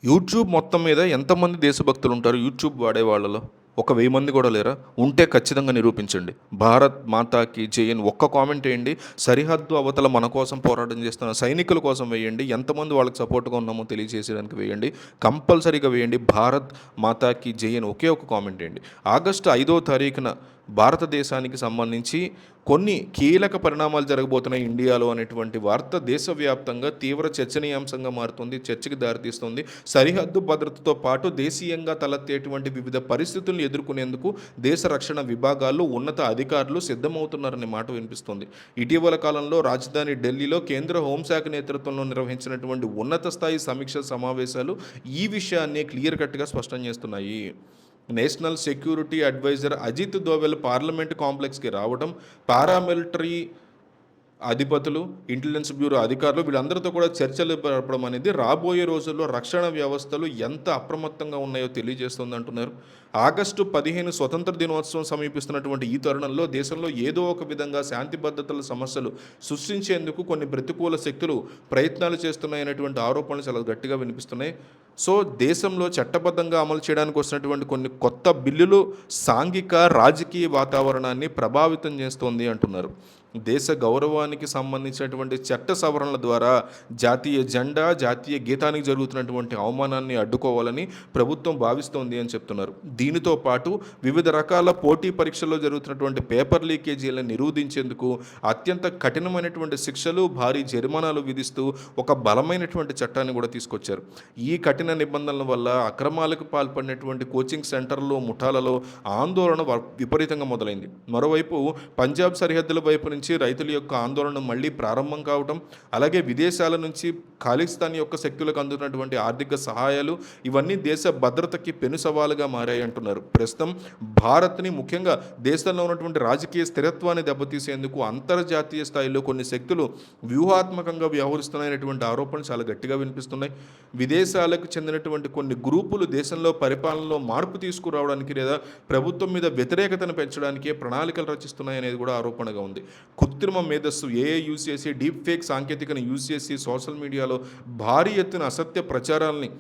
YouTube మొత్తం మీద ఎంతమంది దేశభక్తులు ఉంటారు యూట్యూబ్ వాడే వాళ్ళలో? ఒక 1000 మంది కూడా లేరా? ఉంటే ఖచ్చితంగా నిరూపించండి. భారత్ మాతాకి జై అని ఒక్క కామెంట్ ఎయండి. సరిహద్దు అవతల మన కోసం పోరాటం చేస్తున్న సైనికుల కోసం వేయండి. ఎంతమంది వాళ్ళకి సపోర్ట్‌గా ఉన్నామో తెలియజేసేయడానికి వేయండి. కంపల్సరీగా వేయండి. భారత్ మాతాకి జై అని ఒకే ఒక కామెంట్ ఎయండి. ఆగస్టు 5వ తారీఖున భారతదేశానికి సంబంధించి కొన్ని కీలక పరిణామాలు జరగబోతున్నాయి ఇండియాలో అనేటువంటి వార్త దేశవ్యాప్తంగా తీవ్ర చర్చనీయాంశంగా మారుతుంది, చర్చకి దారితీస్తుంది. సరిహద్దు భద్రతతో పాటు దేశీయంగా తలెత్తేటువంటి వివిధ పరిస్థితులను ఎదుర్కొనేందుకు దేశ రక్షణ విభాగాలు, ఉన్నత అధికారులు సిద్ధమవుతున్నారనే మాట వినిపిస్తుంది. ఇటీవల కాలంలో రాజధాని ఢిల్లీలో కేంద్ర హోంశాఖ నేతృత్వంలో నిర్వహించినటువంటి ఉన్నత స్థాయి సమీక్ష సమావేశాలు ఈ విషయాన్ని క్లియర్ కట్గా స్పష్టం చేస్తున్నాయి. National security adviser Ajit Doval parliament కాంప్లెక్స్కి రావడం, పారామిలిటరీ అధిపతులు, ఇంటెలిజెన్స్ బ్యూరో అధికారులు వీళ్ళందరితో కూడా చర్చలు జరపడం అనేది రాబోయే రోజుల్లో రక్షణ వ్యవస్థలు ఎంత అప్రమత్తంగా ఉన్నాయో తెలియజేస్తుంది అంటున్నారు. ఆగస్టు 15 స్వతంత్ర దినోత్సవం సమీపిస్తున్నటువంటి ఈ తరుణంలో దేశంలో ఏదో ఒక విధంగా శాంతి భద్రతల సమస్యలు సృష్టించేందుకు కొన్ని ప్రతికూల శక్తులు ప్రయత్నాలు చేస్తున్నాయనేటువంటి ఆరోపణలు చాలా గట్టిగా వినిపిస్తున్నాయి. సో దేశంలో చట్టబద్ధంగా అమలు చేయడానికి వస్తున్నటువంటి కొన్ని కొత్త బిల్లులు సాంఘిక రాజకీయ వాతావరణాన్ని ప్రభావితం చేస్తోంది అంటున్నారు. దేశ గౌరవానికి సంబంధించినటువంటి చట్ట సవరణల ద్వారా జాతీయ జెండా, జాతీయ గీతానికి జరుగుతున్నటువంటి అవమానాన్ని అడ్డుకోవాలని ప్రభుత్వం భావిస్తోంది అని చెప్తున్నారు. దీనితో పాటు వివిధ రకాల పోటీ పరీక్షల్లో జరుగుతున్నటువంటి పేపర్ లీకేజీలను నిరోధించేందుకు అత్యంత కఠినమైనటువంటి శిక్షలు, భారీ జరిమానాలు విధిస్తూ ఒక బలమైనటువంటి చట్టాన్ని కూడా తీసుకొచ్చారు. ఈ కఠిన నిబంధనల వల్ల అక్రమాలకు పాల్పడినటువంటి కోచింగ్ సెంటర్లు, ముఠాలలో ఆందోళన విపరీతంగా మొదలైంది. మరోవైపు పంజాబ్ సరిహద్దుల వైపు నుంచి రైతుల యొక్క ఆందోళన మళ్ళీ ప్రారంభం కావటం, అలాగే విదేశాల నుంచి ఖాళిస్తాన్ యొక్క శక్తులకు అందుతున్నటువంటి ఆర్థిక సహాయాలు ఇవన్నీ దేశ భద్రతకి పెను సవాలుగా మారాయి అంటున్నారు. ప్రస్తుతం భారత్ని, ముఖ్యంగా దేశంలో ఉన్నటువంటి రాజకీయ స్థిరత్వాన్ని దెబ్బతీసేందుకు అంతర్జాతీయ స్థాయిలో కొన్ని శక్తులు వ్యూహాత్మకంగా వ్యవహరిస్తున్నాయనేటువంటి ఆరోపణలు చాలా గట్టిగా వినిపిస్తున్నాయి. విదేశాలకు చెందినటువంటి కొన్ని గ్రూపులు దేశంలో పరిపాలనలో మార్పు తీసుకురావడానికి లేదా ప్రభుత్వం మీద వ్యతిరేకతను పెంచడానికే ప్రణాళికలు రచిస్తున్నాయనేది కూడా ఆరోపణగా ఉంది. కృత్రిమ మేధస్సు ఏఐ యూజ్ చేసి, డీప్ ఫేక్ సాంకేతికను యూజ్ చేసి సోషల్ మీడియాలో భారీ ఎత్తున అసత్య ప్రచారాలని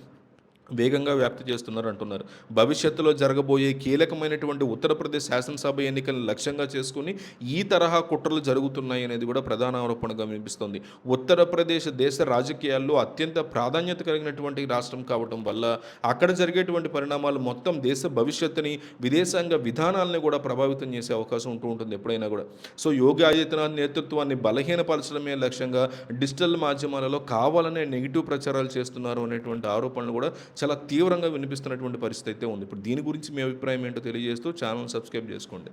వేగంగా వ్యాప్తి చేస్తున్నారు అంటున్నారు. భవిష్యత్తులో జరగబోయే కీలకమైనటువంటి ఉత్తరప్రదేశ్ శాసనసభ ఎన్నికలను లక్ష్యంగా చేసుకుని ఈ తరహా కుట్రలు జరుగుతున్నాయి అనేది కూడా ప్రధాన ఆరోపణగా వినిపిస్తుంది. ఉత్తరప్రదేశ్ దేశ రాజకీయాల్లో అత్యంత ప్రాధాన్యత కలిగినటువంటి రాష్ట్రం కావటం వల్ల అక్కడ జరిగేటువంటి పరిణామాలు మొత్తం దేశ భవిష్యత్తుని, విదేశాంగ విధానాలని కూడా ప్రభావితం చేసే అవకాశం ఉంటూ ఉంటుంది ఎప్పుడైనా కూడా. సో యోగి ఆదిత్యనాథ్ నేతృత్వాన్ని బలహీనపరచడమే లక్ష్యంగా డిజిటల్ మాధ్యమాలలో కావాలనే నెగిటివ్ ప్రచారాలు చేస్తున్నారు అనేటువంటి ఆరోపణలు కూడా చాలా తీవ్రంగా వినిపిస్తున్నటువంటి పరిస్థితి అయితే ఉంది. ఇప్పుడు దీని గురించి మీ అభిప్రాయం ఏంటో తెలియజేస్తూ ఛానల్ సబ్స్క్రైబ్ చేసుకోండి.